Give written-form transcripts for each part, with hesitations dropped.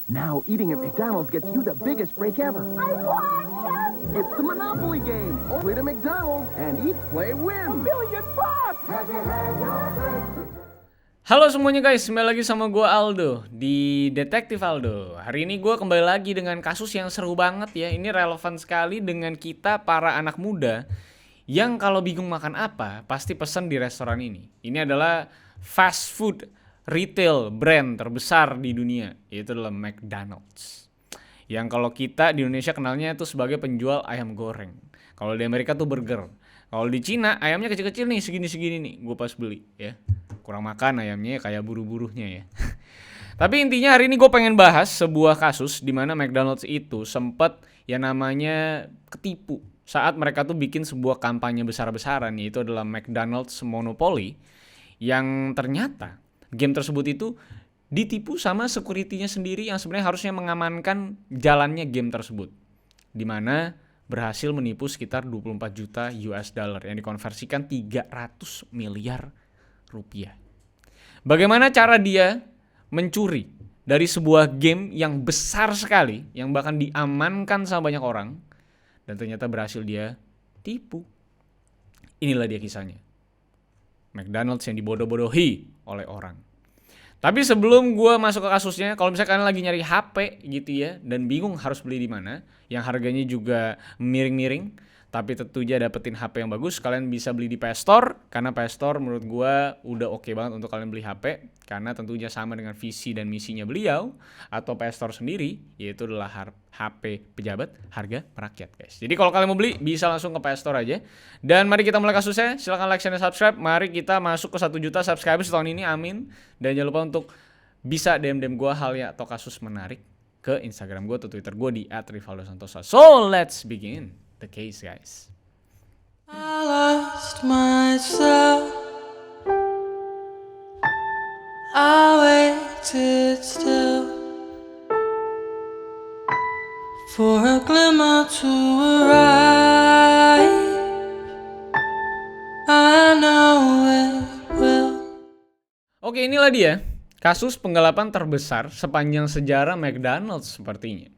Now eating at McDonald's gets you the biggest break ever. I won! Yes! It's the Monopoly game. Only to McDonald's and eat, play, win. $1,000,000! Have you had your break? Halo semuanya guys, kembali lagi sama gue Aldo di Detektif Aldo. Hari ini gue kembali lagi dengan kasus yang seru banget ya. Ini relevan sekali dengan kita para anak muda yang kalau bingung makan apa, pasti pesan di restoran ini. Ini adalah fast food retail brand terbesar di dunia, yaitu adalah McDonald's. Yang kalau kita di Indonesia kenalnya itu sebagai penjual ayam goreng. Kalau di Amerika tuh burger. Kalau di Cina ayamnya kecil-kecil nih, segini-segini nih. Gue pas beli ya. Kurang makan ayamnya kayak buru-buruhnya ya. Tapi intinya hari ini gue pengen bahas sebuah kasus di mana McDonald's itu sempat yang namanya ketipu saat mereka tuh bikin sebuah kampanye besar-besaran, yaitu adalah McDonald's Monopoly, yang ternyata game tersebut itu ditipu sama security-nya sendiri yang sebenarnya harusnya mengamankan jalannya game tersebut, di mana berhasil menipu sekitar 24 juta US dollar yang dikonversikan 300 miliar rupiah. Bagaimana cara dia mencuri dari sebuah game yang besar sekali, yang bahkan diamankan sama banyak orang, dan ternyata berhasil dia tipu. Inilah dia kisahnya. McDonald's yang dibodoh-bodohi oleh orang. Tapi sebelum gue masuk ke kasusnya, kalau misalnya kalian lagi nyari HP gitu ya, dan bingung harus beli di mana, yang harganya juga miring-miring, tapi tentu aja dapetin HP yang bagus, kalian bisa beli di PS Store, karena PS Store menurut gue udah oke banget untuk kalian beli HP, karena tentunya sama dengan visi dan misinya beliau, atau PS Store sendiri, yaitu adalah HP pejabat, harga merakyat guys. Jadi kalau kalian mau beli, bisa langsung ke PS Store aja. Dan mari kita mulai kasusnya, silahkan like, share, dan subscribe. Mari kita masuk ke 1 juta subscribers tahun ini, amin. Dan jangan lupa untuk bisa DM gue hal ya atau kasus menarik ke Instagram gue atau Twitter gue di @rivaldosantosa. So let's begin the case guys. I lost myself. I waited still for a glimmer to arrive. I know it will. Oke, inilah dia kasus penggelapan terbesar sepanjang sejarah McDonald's sepertinya.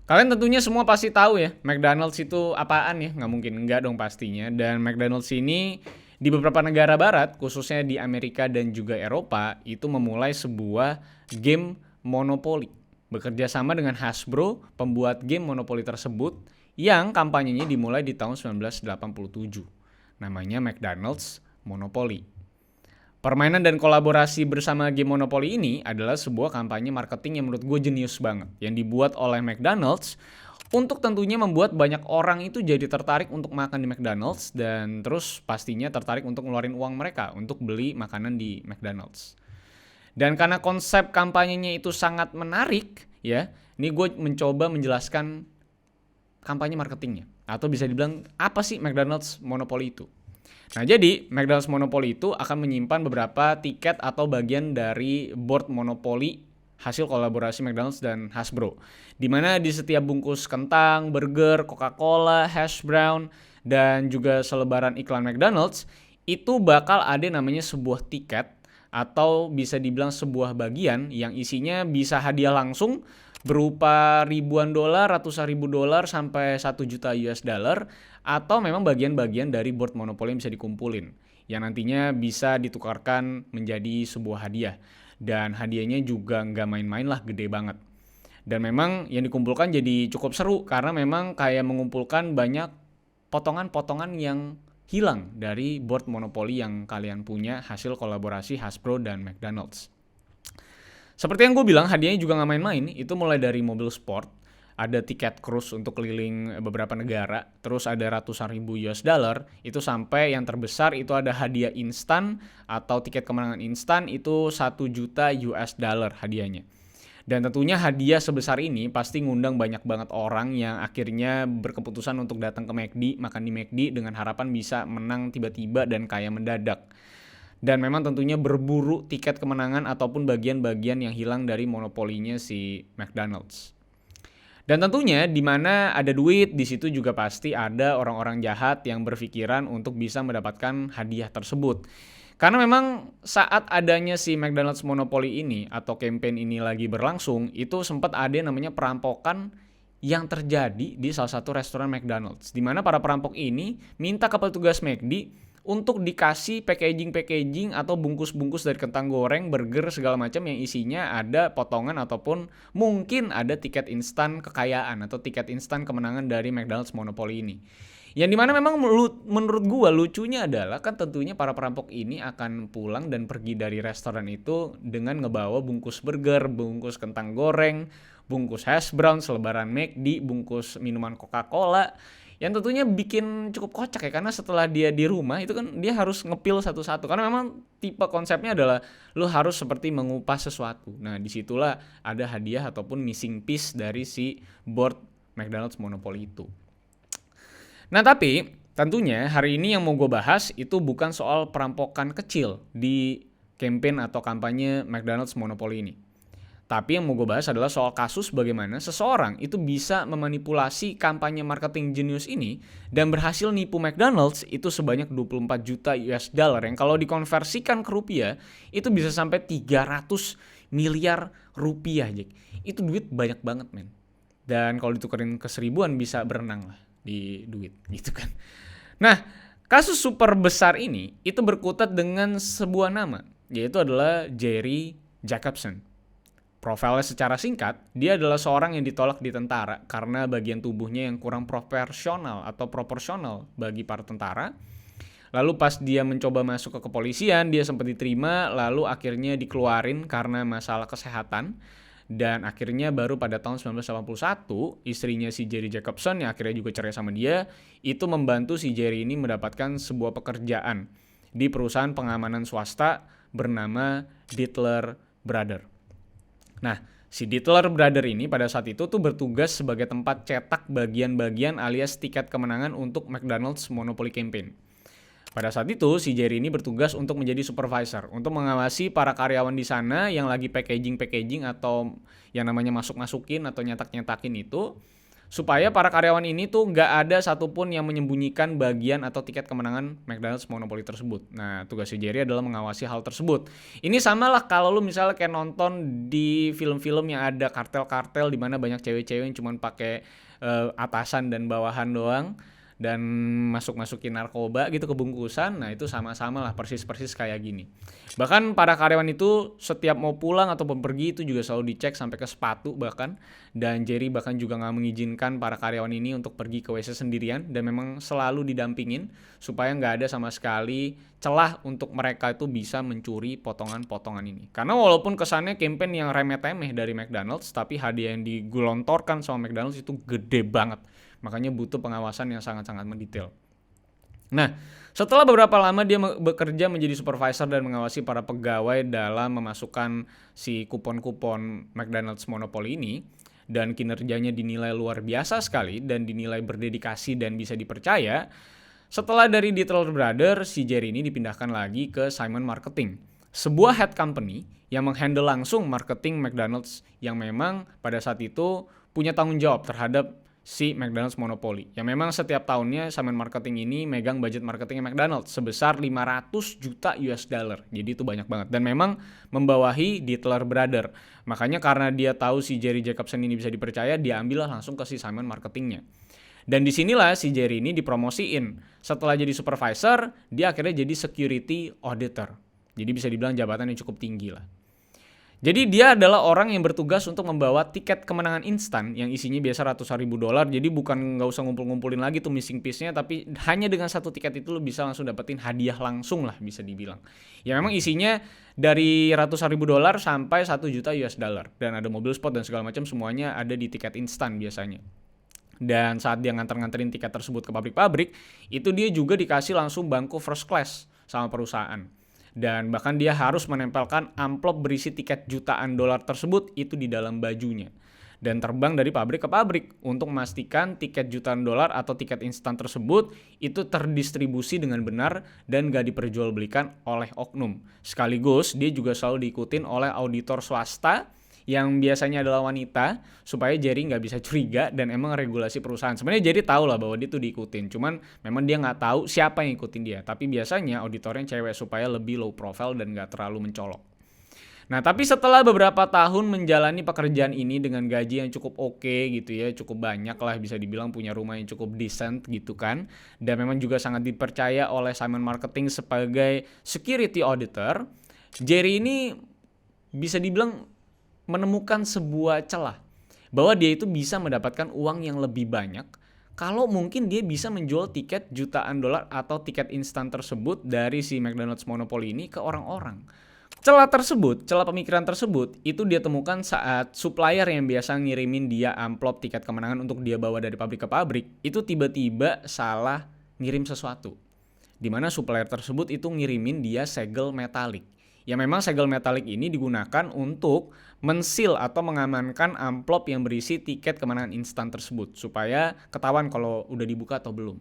Kalian tentunya semua pasti tahu ya, McDonald's itu apaan ya? Nggak mungkin enggak dong pastinya. Dan McDonald's ini di beberapa negara barat, khususnya di Amerika dan juga Eropa, itu memulai sebuah game monopoli. Bekerja sama dengan Hasbro, pembuat game monopoli tersebut, yang kampanyenya dimulai di tahun 1987. Namanya McDonald's Monopoly. Permainan dan kolaborasi bersama game Monopoly ini adalah sebuah kampanye marketing yang menurut gue jenius banget, yang dibuat oleh McDonald's untuk tentunya membuat banyak orang itu jadi tertarik untuk makan di McDonald's, dan terus pastinya tertarik untuk ngeluarin uang mereka untuk beli makanan di McDonald's. Dan karena konsep kampanyenya itu sangat menarik ya, ini gue mencoba menjelaskan kampanye marketingnya, atau bisa dibilang apa sih McDonald's Monopoly itu. Nah, jadi McDonald's Monopoly itu akan menyimpan beberapa tiket atau bagian dari board Monopoly hasil kolaborasi McDonald's dan Hasbro. Di mana di setiap bungkus kentang, burger, Coca-Cola, hash brown, dan juga selebaran iklan McDonald's, itu bakal ada namanya sebuah tiket atau bisa dibilang sebuah bagian yang isinya bisa hadiah langsung berupa ribuan dolar, ratusan ribu dolar, sampai 1 juta US dollar, atau memang bagian-bagian dari board Monopoly yang bisa dikumpulin, yang nantinya bisa ditukarkan menjadi sebuah hadiah. Dan hadiahnya juga nggak main-main lah, gede banget. Dan memang yang dikumpulkan jadi cukup seru, karena memang kayak mengumpulkan banyak potongan-potongan yang hilang dari board Monopoly yang kalian punya hasil kolaborasi Hasbro dan McDonald's. Seperti yang gue bilang, hadiahnya juga nggak main-main. Itu mulai dari mobil sport, ada tiket cruise untuk keliling beberapa negara, terus ada ratusan ribu US dollar, itu sampai yang terbesar itu ada hadiah instan atau tiket kemenangan instan, itu 1 juta US dollar hadiahnya. Dan tentunya hadiah sebesar ini pasti ngundang banyak banget orang yang akhirnya berkeputusan untuk datang ke McD, makan di McD dengan harapan bisa menang tiba-tiba dan kaya mendadak. Dan memang tentunya berburu tiket kemenangan ataupun bagian-bagian yang hilang dari monopolinya si McDonald's. Dan tentunya di mana ada duit, di situ juga pasti ada orang-orang jahat yang berpikiran untuk bisa mendapatkan hadiah tersebut. Karena memang saat adanya si McDonald's monopoli ini atau campaign ini lagi berlangsung, itu sempat ada yang namanya perampokan yang terjadi di salah satu restoran McDonald's. Di mana para perampok ini minta ke petugas McD untuk dikasih packaging atau bungkus-bungkus dari kentang goreng, burger, segala macam yang isinya ada potongan ataupun mungkin ada tiket instan kekayaan atau tiket instan kemenangan dari McDonald's monopoli ini. Yang dimana memang menurut gua lucunya adalah kan tentunya para perampok ini akan pulang dan pergi dari restoran itu dengan ngebawa bungkus burger, bungkus kentang goreng, bungkus hash brown, selebaran McD, bungkus minuman Coca-Cola. Yang tentunya bikin cukup kocak ya, karena setelah dia di rumah itu kan dia harus ngepil satu-satu. Karena memang tipe konsepnya adalah lu harus seperti mengupas sesuatu. Nah disitulah ada hadiah ataupun missing piece dari si board McDonald's monopoli itu. Nah tapi tentunya hari ini yang mau gue bahas itu bukan soal perampokan kecil di campaign atau kampanye McDonald's monopoli ini. Tapi yang mau gue bahas adalah soal kasus bagaimana seseorang itu bisa memanipulasi kampanye marketing jenius ini dan berhasil nipu McDonald's itu sebanyak 24 juta US dollar yang kalau dikonversikan ke rupiah itu bisa sampai 300 miliar rupiah. Itu duit banyak banget men. Dan kalau ditukerin ke seribuan bisa berenang lah di duit gitu kan. Nah, kasus super besar ini itu berkutat dengan sebuah nama, yaitu adalah Jerry Jacobson. Profilnya secara singkat, dia adalah seorang yang ditolak di tentara karena bagian tubuhnya yang kurang proporsional bagi para tentara. Lalu pas dia mencoba masuk ke kepolisian, dia sempat diterima, lalu akhirnya dikeluarin karena masalah kesehatan. Dan akhirnya baru pada tahun 1981, istrinya si Jerry Jacobson yang akhirnya juga cerai sama dia, itu membantu si Jerry ini mendapatkan sebuah pekerjaan di perusahaan pengamanan swasta bernama Dittler Brother. Nah, si Dittler Brother ini pada saat itu tuh bertugas sebagai tempat cetak bagian-bagian alias tiket kemenangan untuk McDonald's Monopoly Campaign. Pada saat itu, si Jerry ini bertugas untuk menjadi supervisor, untuk mengawasi para karyawan di sana yang lagi packaging atau yang namanya masuk-masukin atau nyetak-nyetakin itu, supaya para karyawan ini tuh nggak ada satupun yang menyembunyikan bagian atau tiket kemenangan McDonald's Monopoly tersebut. Nah, tugas si Jerry adalah mengawasi hal tersebut. Ini sama lah kalau lu misalnya kayak nonton di film-film yang ada kartel-kartel di mana banyak cewek-cewek yang cuma pakai atasan dan bawahan doang dan masuk-masukin narkoba gitu ke bungkusan. Nah itu sama-sama lah persis-persis kayak gini. Bahkan para karyawan itu setiap mau pulang ataupun pergi itu juga selalu dicek sampai ke sepatu bahkan. Dan Jerry bahkan juga gak mengizinkan para karyawan ini untuk pergi ke WC sendirian. Dan memang selalu didampingin supaya gak ada sama sekali celah untuk mereka itu bisa mencuri potongan-potongan ini. Karena walaupun kesannya campaign yang remeh-temeh dari McDonald's, tapi hadiah yang digelontorkan sama McDonald's itu gede banget. Makanya butuh pengawasan yang sangat-sangat mendetail. Nah, setelah beberapa lama dia bekerja menjadi supervisor dan mengawasi para pegawai dalam memasukkan si kupon-kupon McDonald's Monopoly ini, dan kinerjanya dinilai luar biasa sekali dan dinilai berdedikasi dan bisa dipercaya, setelah dari Dittler Brother, si Jerry ini dipindahkan lagi ke Simon Marketing, sebuah head company yang menghandle langsung marketing McDonald's yang memang pada saat itu punya tanggung jawab terhadap si McDonald's Monopoly. Yang memang setiap tahunnya Simon Marketing ini megang budget marketingnya McDonald's sebesar 500 juta US dollar. Jadi itu banyak banget. Dan memang membawahi Dittler Brother. Makanya karena dia tahu si Jerry Jacobson ini bisa dipercaya, dia ambillah langsung ke si Simon Marketingnya. Dan disinilah si Jerry ini dipromosiin. Setelah jadi supervisor, dia akhirnya jadi security auditor. Jadi bisa dibilang jabatan yang cukup tinggi lah. Jadi dia adalah orang yang bertugas untuk membawa tiket kemenangan instan yang isinya biasa ratusan ribu dolar. Jadi bukan nggak usah ngumpul-ngumpulin lagi tuh missing piece-nya, tapi hanya dengan satu tiket itu lo bisa langsung dapetin hadiah langsung lah bisa dibilang. Ya memang isinya dari ratusan ribu dolar sampai 1 juta US dollar. Dan ada mobil sport dan segala macam semuanya ada di tiket instan biasanya. Dan saat dia nganter-nganterin tiket tersebut ke pabrik-pabrik, itu dia juga dikasih langsung bangku first class sama perusahaan. Dan bahkan dia harus menempelkan amplop berisi tiket jutaan dolar tersebut itu di dalam bajunya. Dan terbang dari pabrik ke pabrik untuk memastikan tiket jutaan dolar atau tiket instan tersebut itu terdistribusi dengan benar dan gak diperjualbelikan oleh oknum. Sekaligus dia juga selalu diikutin oleh auditor swasta yang biasanya adalah wanita supaya Jerry nggak bisa curiga dan emang regulasi perusahaan. Sebenarnya Jerry tahu lah bahwa dia tuh diikutin, cuman memang dia nggak tahu siapa yang ikutin dia. Tapi biasanya auditornya cewek supaya lebih low profile dan nggak terlalu mencolok. Nah, tapi setelah beberapa tahun menjalani pekerjaan ini dengan gaji yang cukup oke gitu ya, cukup banyak lah, bisa dibilang punya rumah yang cukup decent gitu kan, dan memang juga sangat dipercaya oleh Simon Marketing sebagai security auditor, Jerry ini bisa dibilang menemukan sebuah celah bahwa dia itu bisa mendapatkan uang yang lebih banyak kalau mungkin dia bisa menjual tiket jutaan dolar atau tiket instan tersebut dari si McDonald's Monopoly ini ke orang-orang. Celah pemikiran tersebut itu dia temukan saat supplier yang biasa ngirimin dia amplop tiket kemenangan untuk dia bawa dari pabrik ke pabrik itu tiba-tiba salah ngirim sesuatu. Dimana supplier tersebut itu ngirimin dia segel metalik. Ya memang segel metalik ini digunakan untuk mensil atau mengamankan amplop yang berisi tiket kemenangan instan tersebut supaya ketahuan kalau udah dibuka atau belum.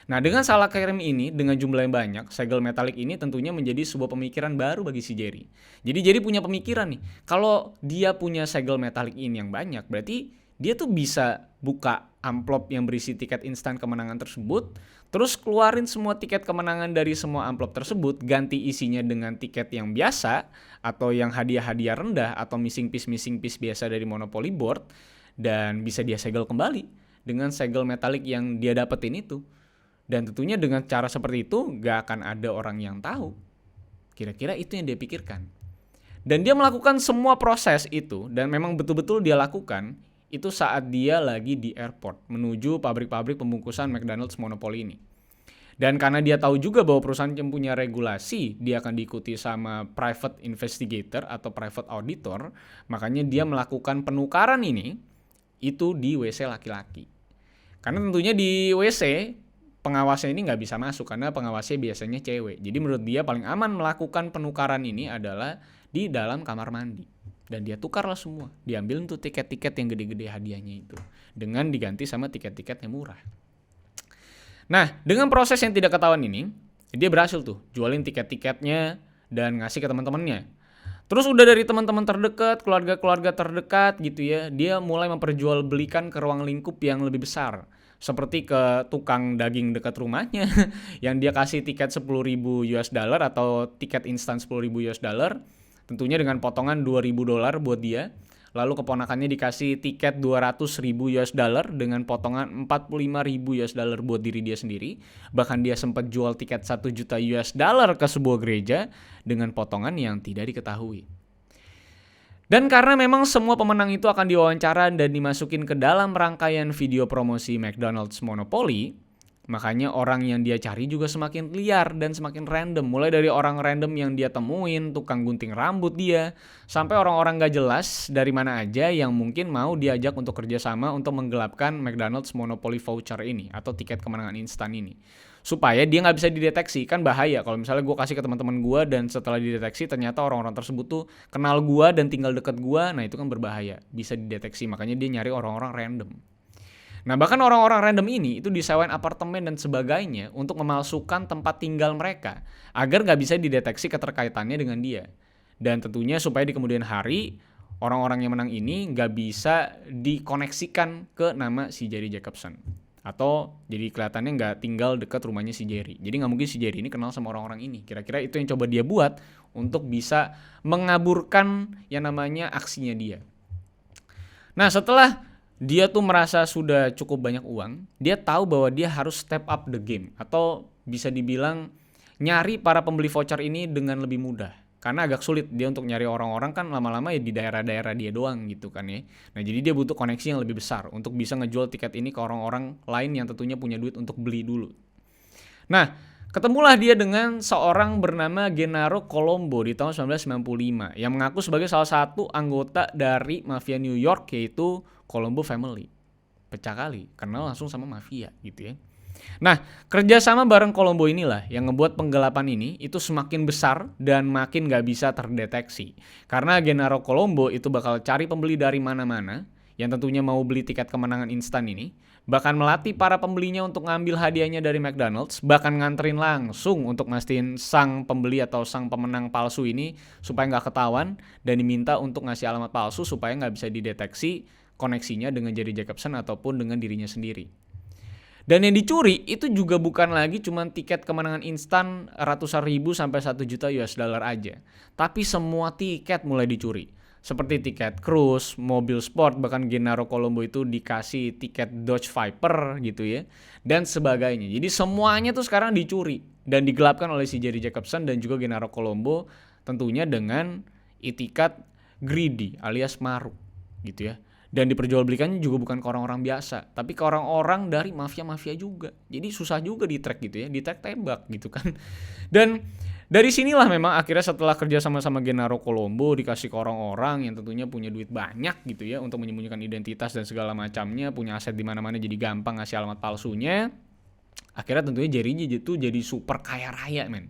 Nah, dengan salah kirim ini, dengan jumlah yang banyak, segel metalik ini tentunya menjadi sebuah pemikiran baru bagi si Jerry. Jadi Jerry punya pemikiran nih, kalau dia punya segel metalik ini yang banyak, berarti dia tuh bisa buka amplop yang berisi tiket instan kemenangan tersebut, terus keluarin semua tiket kemenangan dari semua amplop tersebut, ganti isinya dengan tiket yang biasa, atau yang hadiah-hadiah rendah, atau missing piece biasa dari Monopoly board, dan bisa dia segel kembali dengan segel metalik yang dia dapetin itu. Dan tentunya dengan cara seperti itu gak akan ada orang yang tahu. Kira-kira itu yang dia pikirkan. Dan dia melakukan semua proses itu dan memang betul-betul dia lakukan itu saat dia lagi di airport menuju pabrik-pabrik pembungkusan McDonald's Monopoly ini. Dan karena dia tahu juga bahwa perusahaan yang punya regulasi dia akan diikuti sama private investigator atau private auditor, makanya dia melakukan penukaran ini itu di WC laki-laki. Karena tentunya di WC pengawasnya ini nggak bisa masuk karena pengawasnya biasanya cewek. Jadi menurut dia paling aman melakukan penukaran ini adalah di dalam kamar mandi. Dan dia tukarlah semua. Diambil untuk tiket-tiket yang gede-gede hadiahnya itu. Dengan diganti sama tiket-tiket yang murah. Nah, dengan proses yang tidak ketahuan ini, dia berhasil tuh jualin tiket-tiketnya dan ngasih ke teman-temannya. Terus udah dari teman-teman terdekat, keluarga-keluarga terdekat gitu ya, dia mulai memperjualbelikan ke ruang lingkup yang lebih besar. Seperti ke tukang daging dekat rumahnya yang dia kasih tiket $10,000 atau tiket instan $10,000, tentunya dengan potongan $2,000 buat dia. Lalu keponakannya dikasih tiket $200,000 dengan potongan $45,000 buat diri dia sendiri. Bahkan dia sempat jual tiket $1 juta ke sebuah gereja dengan potongan yang tidak diketahui. Dan karena memang semua pemenang itu akan diwawancara dan dimasukin ke dalam rangkaian video promosi McDonald's Monopoly, makanya orang yang dia cari juga semakin liar dan semakin random. Mulai dari orang random yang dia temuin, tukang gunting rambut dia, sampai orang-orang gak jelas dari mana aja yang mungkin mau diajak untuk kerjasama untuk menggelapkan McDonald's Monopoly voucher ini atau tiket kemenangan instan ini. Supaya dia nggak bisa dideteksi, kan bahaya kalau misalnya gue kasih ke teman-teman gue dan setelah dideteksi ternyata orang-orang tersebut tuh kenal gue dan tinggal deket gue, nah itu kan berbahaya, bisa dideteksi, makanya dia nyari orang-orang random. Nah bahkan orang-orang random ini itu disewain apartemen dan sebagainya untuk memalsukan tempat tinggal mereka agar nggak bisa dideteksi keterkaitannya dengan dia. Dan tentunya supaya di kemudian hari orang-orang yang menang ini nggak bisa dikoneksikan ke nama si Jerry Jacobson. Atau jadi kelihatannya nggak tinggal dekat rumahnya si Jerry. Jadi nggak mungkin si Jerry ini kenal sama orang-orang ini. Kira-kira itu yang coba dia buat untuk bisa mengaburkan yang namanya aksinya dia. Nah setelah dia tuh merasa sudah cukup banyak uang, dia tahu bahwa dia harus step up the game. Atau bisa dibilang nyari para pembeli voucher ini dengan lebih mudah. Karena agak sulit dia untuk nyari orang-orang kan lama-lama ya di daerah-daerah dia doang gitu kan ya. Nah jadi dia butuh koneksi yang lebih besar untuk bisa ngejual tiket ini ke orang-orang lain yang tentunya punya duit untuk beli dulu. Nah ketemulah dia dengan seorang bernama Gennaro Colombo di tahun 1995 yang mengaku sebagai salah satu anggota dari mafia New York yaitu Colombo Family. Pecah kali, kenal langsung sama mafia gitu ya. Nah, kerjasama bareng Colombo inilah yang ngebuat penggelapan ini itu semakin besar dan makin gak bisa terdeteksi. Karena Gennaro Colombo itu bakal cari pembeli dari mana-mana yang tentunya mau beli tiket kemenangan instan ini, bahkan melatih para pembelinya untuk ngambil hadiahnya dari McDonald's, bahkan nganterin langsung untuk mastiin sang pembeli atau sang pemenang palsu ini supaya nggak ketahuan, dan diminta untuk ngasih alamat palsu supaya nggak bisa dideteksi koneksinya dengan Jerry Jacobson ataupun dengan dirinya sendiri. Dan yang dicuri itu juga bukan lagi cuma tiket kemenangan instan ratusan ribu sampai 1 juta US dollar aja, tapi semua tiket mulai dicuri. Seperti tiket cruise, mobil sport, bahkan Gennaro Colombo itu dikasih tiket Dodge Viper gitu ya, dan sebagainya. Jadi semuanya tuh sekarang dicuri dan digelapkan oleh si Jerry Jacobson dan juga Gennaro Colombo, tentunya dengan itikat greedy alias maruk gitu ya. Dan diperjualbelikannya juga bukan ke orang-orang biasa, tapi ke orang-orang dari mafia-mafia juga. Jadi susah juga di-track gitu ya, di-track tembak gitu kan. Dan dari sinilah memang akhirnya setelah kerja sama-sama Gennaro Colombo dikasih ke orang-orang yang tentunya punya duit banyak gitu ya untuk menyembunyikan identitas dan segala macamnya, punya aset di mana-mana jadi gampang ngasih alamat palsunya. Akhirnya tentunya Jerry itu jadi super kaya raya, men.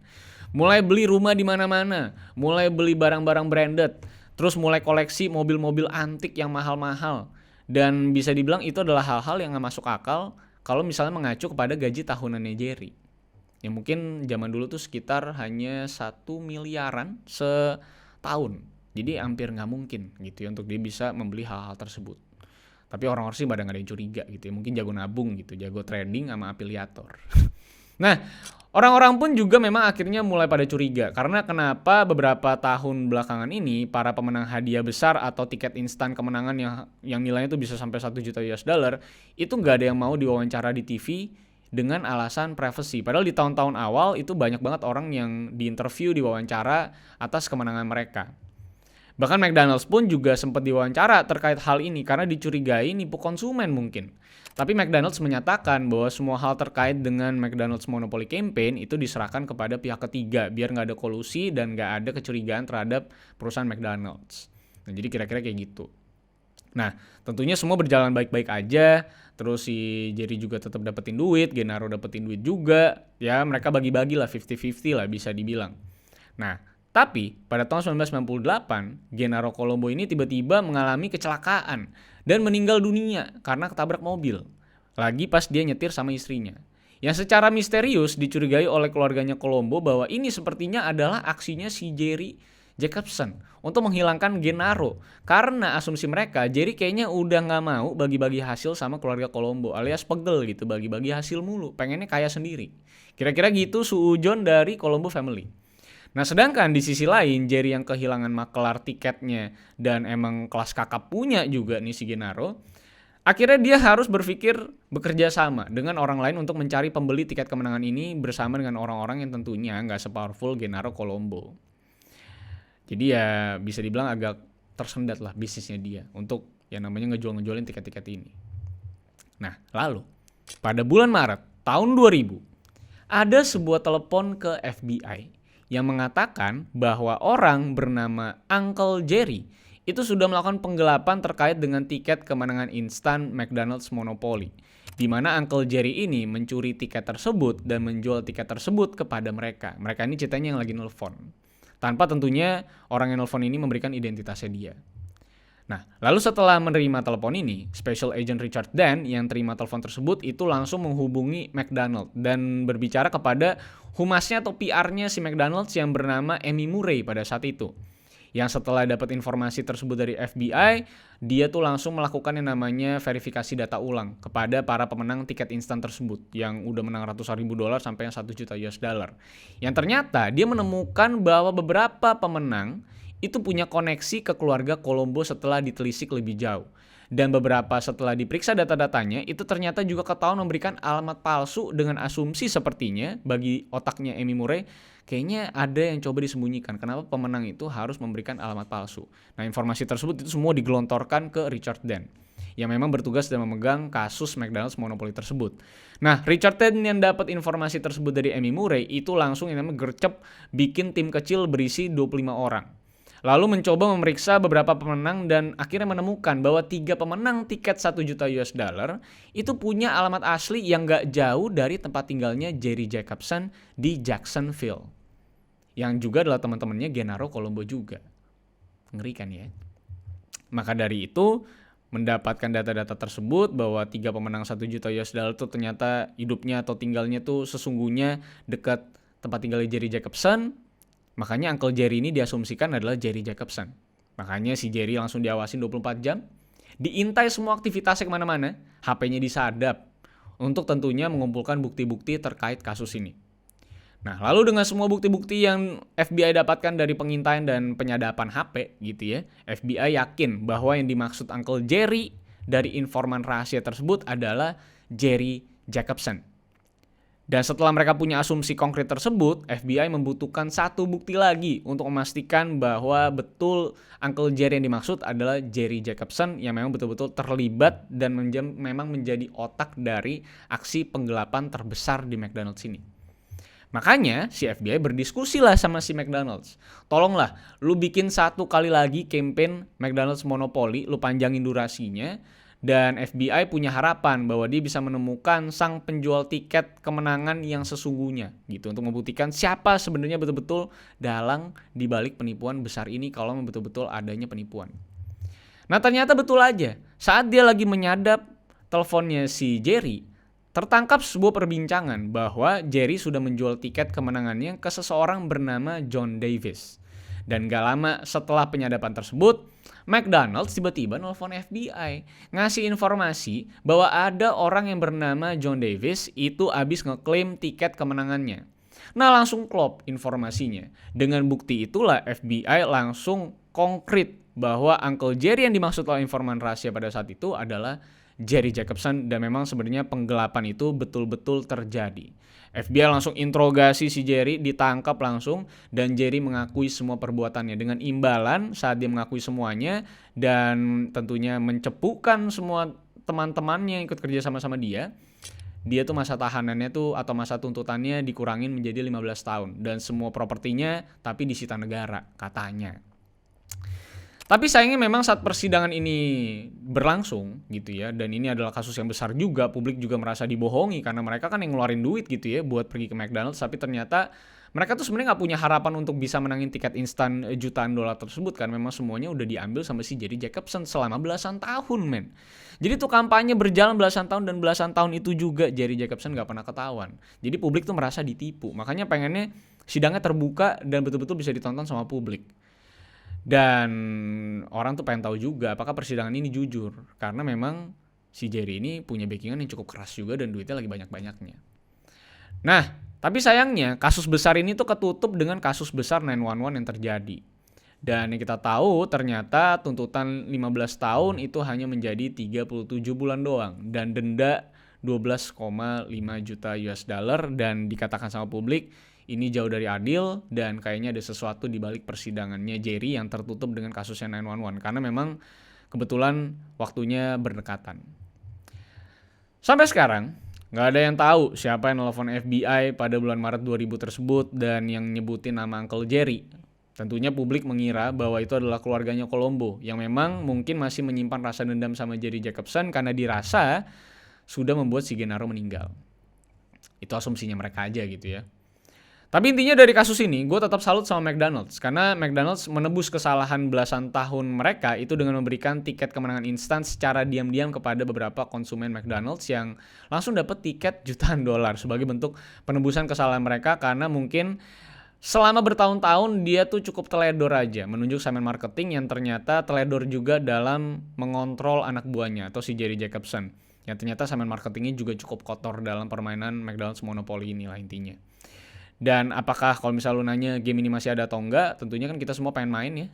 Mulai beli rumah di mana-mana, mulai beli barang-barang branded, terus mulai koleksi mobil-mobil antik yang mahal-mahal. Dan bisa dibilang itu adalah hal-hal yang gak masuk akal kalau misalnya mengacu kepada gaji tahunannya Jerry. Yang mungkin zaman dulu tuh sekitar hanya 1 miliaran setahun. Jadi hampir gak mungkin gitu ya untuk dia bisa membeli hal-hal tersebut. Tapi orang-orang sih pada gak ada yang curiga gitu ya. Mungkin jago nabung gitu, jago trading sama afiliator. Nah, orang-orang pun juga memang akhirnya mulai pada curiga. Karena kenapa beberapa tahun belakangan ini para pemenang hadiah besar atau tiket instan kemenangan yang nilainya tuh bisa sampai 1 juta US dollar itu gak ada yang mau diwawancara di TV dengan alasan privacy. Padahal di tahun-tahun awal itu banyak banget orang yang diinterview, diwawancara atas kemenangan mereka. Bahkan McDonald's pun juga sempat diwawancara terkait hal ini karena dicurigai nipu konsumen mungkin. Tapi McDonald's menyatakan bahwa semua hal terkait dengan McDonald's Monopoly Campaign itu diserahkan kepada pihak ketiga biar nggak ada kolusi dan nggak ada kecurigaan terhadap perusahaan McDonald's. Nah, jadi kira-kira kayak gitu. Nah, tentunya semua berjalan baik-baik aja. Terus si Jerry juga tetap dapetin duit, Gennaro dapetin duit juga. Ya, mereka bagi-bagi lah, 50-50 lah bisa dibilang. Nah, tapi pada tahun 1998, Gennaro Colombo ini tiba-tiba mengalami kecelakaan dan meninggal dunia karena ketabrak mobil. Lagi pas dia nyetir sama istrinya. Yang secara misterius dicurigai oleh keluarganya Colombo bahwa ini sepertinya adalah aksinya si Jerry Jacobson untuk menghilangkan Gennaro. Karena asumsi mereka, Jerry kayaknya udah gak mau bagi-bagi hasil sama keluarga Colombo, alias pegel gitu, bagi-bagi hasil mulu, pengennya kaya sendiri. Kira-kira gitu suujon dari Colombo family. Nah, sedangkan di sisi lain, Jerry yang kehilangan makelar tiketnya dan emang kelas kakap punya juga nih si Gennaro, akhirnya dia harus berpikir bekerja sama dengan orang lain untuk mencari pembeli tiket kemenangan ini bersama dengan orang-orang yang tentunya gak sepowerful Gennaro Colombo. Jadi ya bisa dibilang agak tersendat lah bisnisnya dia untuk yang namanya ngejual-ngejualin tiket-tiket ini. Nah, lalu pada bulan Maret tahun 2000 ada sebuah telepon ke FBI yang mengatakan bahwa orang bernama Uncle Jerry itu sudah melakukan penggelapan terkait dengan tiket kemenangan instan McDonald's Monopoly, di mana Uncle Jerry ini mencuri tiket tersebut dan menjual tiket tersebut kepada mereka. Mereka ini ceritanya yang lagi nelfon. Tanpa tentunya orang yang nelfon ini memberikan identitasnya dia. Nah, lalu setelah menerima telepon ini, Special Agent Richard Dan yang terima telepon tersebut itu langsung menghubungi McDonald dan berbicara kepada humasnya atau PR-nya si McDonald's yang bernama Amy Murray pada saat itu. Yang setelah dapat informasi tersebut dari FBI, dia tuh langsung melakukan yang namanya verifikasi data ulang kepada para pemenang tiket instan tersebut yang udah menang ratusan ribu dolar sampai yang 1 juta US dollar. Yang ternyata dia menemukan bahwa beberapa pemenang itu punya koneksi ke keluarga Colombo setelah ditelisik lebih jauh. Dan beberapa setelah diperiksa data-datanya itu ternyata juga ketahuan memberikan alamat palsu dengan asumsi sepertinya bagi otaknya Amy Murray kayaknya ada yang coba disembunyikan. Kenapa pemenang itu harus memberikan alamat palsu? Nah, informasi tersebut itu semua digelontorkan ke Richard Dan yang memang bertugas dan memegang kasus McDonald's Monopoly tersebut. Nah, Richard Dan yang dapat informasi tersebut dari Amy Murray itu langsung yang namanya gercep bikin tim kecil berisi 25 orang. Lalu mencoba memeriksa beberapa pemenang dan akhirnya menemukan bahwa 3 pemenang tiket 1 juta US dollar itu punya alamat asli yang gak jauh dari tempat tinggalnya Jerry Jacobson di Jacksonville. Yang juga adalah teman-temannya Gennaro Colombo juga. Ngerikan ya. Maka dari itu, mendapatkan data-data tersebut bahwa 3 pemenang 1 juta US dollar itu ternyata hidupnya atau tinggalnya tuh sesungguhnya dekat tempat tinggalnya Jerry Jacobson. Makanya Uncle Jerry ini diasumsikan adalah Jerry Jacobson. Makanya si Jerry langsung diawasin 24 jam. Diintai semua aktivitasnya kemana-mana. HP-nya disadap. Untuk tentunya mengumpulkan bukti-bukti terkait kasus ini. Nah, lalu dengan semua bukti-bukti yang FBI dapatkan dari pengintaian dan penyadapan HP gitu ya, FBI yakin bahwa yang dimaksud Uncle Jerry dari informan rahasia tersebut adalah Jerry Jacobson. Dan setelah mereka punya asumsi konkret tersebut, FBI membutuhkan satu bukti lagi untuk memastikan bahwa betul Uncle Jerry yang dimaksud adalah Jerry Jacobson yang memang betul-betul terlibat dan memang menjadi otak dari aksi penggelapan terbesar di McDonald's ini. Makanya si FBI berdiskusi lah sama si McDonald's. Tolonglah lu bikin satu kali lagi campaign McDonald's Monopoly, lu panjangin durasinya. Dan FBI punya harapan bahwa dia bisa menemukan sang penjual tiket kemenangan yang sesungguhnya gitu. Untuk membuktikan siapa sebenarnya betul-betul dalang dibalik penipuan besar ini kalau betul-betul adanya penipuan. Nah ternyata betul aja. Saat dia lagi menyadap teleponnya si Jerry, tertangkap sebuah perbincangan bahwa Jerry sudah menjual tiket kemenangannya ke seseorang bernama John Davis. Dan gak lama setelah penyadapan tersebut, McDonald's tiba-tiba nelfon FBI. Ngasih informasi bahwa ada orang yang bernama John Davis itu abis ngeklaim tiket kemenangannya. Nah langsung klop informasinya. Dengan bukti itulah FBI langsung konkret bahwa Uncle Jerry yang dimaksud oleh informan rahasia pada saat itu adalah Jerry Jacobson dan memang sebenarnya penggelapan itu betul-betul terjadi. FBI langsung interogasi si Jerry, ditangkap langsung dan Jerry mengakui semua perbuatannya dengan imbalan saat dia mengakui semuanya dan tentunya mencepukan semua teman-temannya yang ikut kerja sama-sama dia. Dia tuh masa tahanannya tuh atau masa tuntutannya dikurangin menjadi 15 tahun dan semua propertinya tapi disita negara katanya. Tapi sayangnya memang saat persidangan ini berlangsung gitu ya, dan ini adalah kasus yang besar juga, publik juga merasa dibohongi karena mereka kan yang ngeluarin duit gitu ya buat pergi ke McDonald's, tapi ternyata mereka tuh sebenarnya nggak punya harapan untuk bisa menangin tiket instan jutaan dolar tersebut kan memang semuanya udah diambil sama si Jerry Jacobson selama belasan tahun men. Jadi tuh kampanye berjalan belasan tahun dan belasan tahun itu juga Jerry Jacobson nggak pernah ketahuan. Jadi publik tuh merasa ditipu, makanya pengennya sidangnya terbuka dan betul-betul bisa ditonton sama publik. Dan orang tuh pengen tahu juga apakah persidangan ini jujur. Karena memang si Jerry ini punya backingan yang cukup keras juga dan duitnya lagi banyak-banyaknya. Nah, tapi sayangnya kasus besar ini tuh ketutup dengan kasus besar 911 yang terjadi. Dan yang kita tahu ternyata tuntutan 15 tahun itu hanya menjadi 37 bulan doang. Dan denda 12,5 juta US dollar dan dikatakan sama publik ini jauh dari adil dan kayaknya ada sesuatu di balik persidangannya Jerry yang tertutup dengan kasusnya 911 karena memang kebetulan waktunya berdekatan. Sampai sekarang nggak ada yang tahu siapa yang nelfon FBI pada bulan Maret 2000 tersebut dan yang nyebutin nama Uncle Jerry. Tentunya publik mengira bahwa itu adalah keluarganya Colombo yang memang mungkin masih menyimpan rasa dendam sama Jerry Jacobson karena dirasa sudah membuat si Gennaro meninggal. Itu asumsinya mereka aja gitu ya. Tapi intinya dari kasus ini, gue tetap salut sama McDonald's. Karena McDonald's menebus kesalahan belasan tahun mereka itu dengan memberikan tiket kemenangan instan secara diam-diam kepada beberapa konsumen McDonald's yang langsung dapat tiket jutaan dolar sebagai bentuk penebusan kesalahan mereka karena mungkin selama bertahun-tahun dia tuh cukup teledor aja menunjuk Simon Marketing yang ternyata teledor juga dalam mengontrol anak buahnya atau si Jerry Jacobson. Yang ternyata Simon Marketingnya juga cukup kotor dalam permainan McDonald's Monopoly inilah intinya. Dan apakah kalau misal lu nanya game ini masih ada atau enggak, tentunya kan kita semua pengen main ya.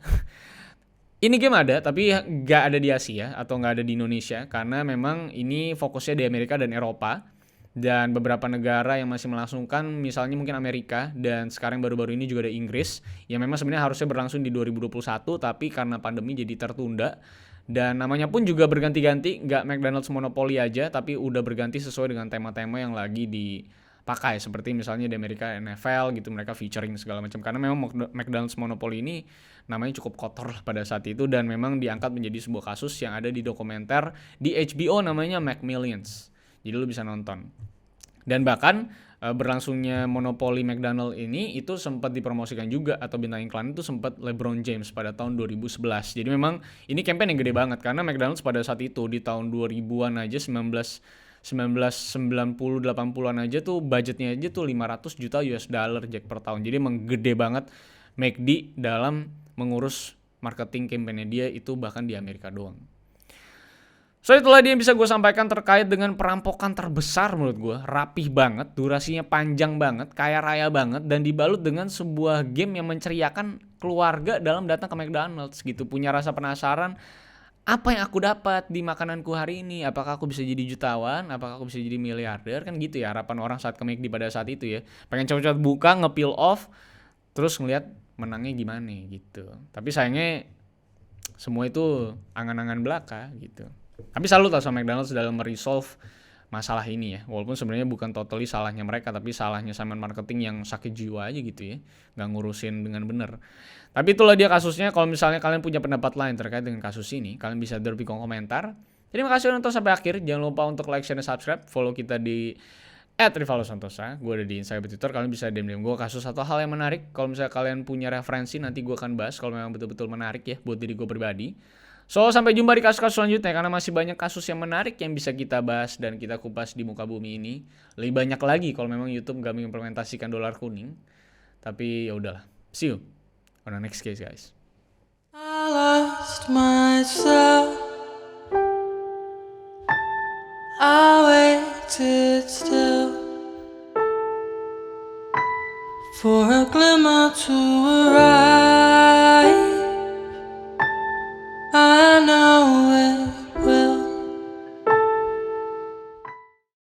Ini game ada tapi nggak ada di Asia atau nggak ada di Indonesia karena memang ini fokusnya di Amerika dan Eropa dan beberapa negara yang masih melangsungkan misalnya mungkin Amerika dan sekarang baru-baru ini juga ada Inggris yang memang sebenarnya harusnya berlangsung di 2021 tapi karena pandemi jadi tertunda dan namanya pun juga berganti-ganti, nggak McDonald's Monopoly aja tapi udah berganti sesuai dengan tema-tema yang lagi dipakai seperti misalnya di Amerika NFL gitu mereka featuring segala macam karena memang McDonald's Monopoly ini namanya cukup kotor pada saat itu dan memang diangkat menjadi sebuah kasus yang ada di dokumenter di HBO namanya McMillions. Jadi lu bisa nonton. Dan bahkan berlangsungnya monopoli McDonald ini itu sempat dipromosikan juga atau bintang iklan itu sempat LeBron James pada tahun 2011. Jadi memang ini campaign yang gede banget karena McDonald's pada saat itu di tahun 2000-an aja 1990 80-an aja tuh budgetnya aja tuh 500 juta US dollar Jack per tahun. Jadi emang gede banget McD dalam mengurus marketing campaign-nya dia itu bahkan di Amerika doang. So itulah dia yang bisa gue sampaikan terkait dengan perampokan terbesar menurut gue. Rapih banget, durasinya panjang banget, kaya raya banget, dan dibalut dengan sebuah game yang menceriakan keluarga dalam datang ke McDonald's gitu. Punya rasa penasaran, apa yang aku dapat di makananku hari ini? Apakah aku bisa jadi jutawan? Apakah aku bisa jadi miliarder? Kan gitu ya harapan orang saat ke McD pada saat itu ya. Pengen cepet-cepet buka, nge-peel off, terus ngeliat menangnya gimana gitu. Tapi sayangnya semua itu angan-angan belaka gitu. Tapi salut lah sama McDonald's dalam meresolve masalah ini ya. Walaupun sebenarnya bukan totally salahnya mereka, tapi salahnya Simon Marketing yang sakit jiwa aja gitu ya. Nggak ngurusin dengan benar. Tapi itulah dia kasusnya. Kalau misalnya kalian punya pendapat lain terkait dengan kasus ini, kalian bisa drop di kolom komentar. Terima kasih udah nonton sampai akhir. Jangan lupa untuk like, share, dan subscribe. Follow kita di @rivaldosantosa. Gue ada di Instagram, Twitter. Kalian bisa DM gue kasus atau hal yang menarik. Kalau misalnya kalian punya referensi, nanti gue akan bahas kalau memang betul-betul menarik ya buat diri gue pribadi. So, sampai jumpa di kasus-kasus selanjutnya karena masih banyak kasus yang menarik yang bisa kita bahas dan kita kupas di muka bumi ini. Lebih banyak lagi kalau memang YouTube gak mengimplementasikan dolar kuning. Tapi ya udahlah. See you on the next case, guys. I lost myself. I waited still for a glimmer to arrive. I know it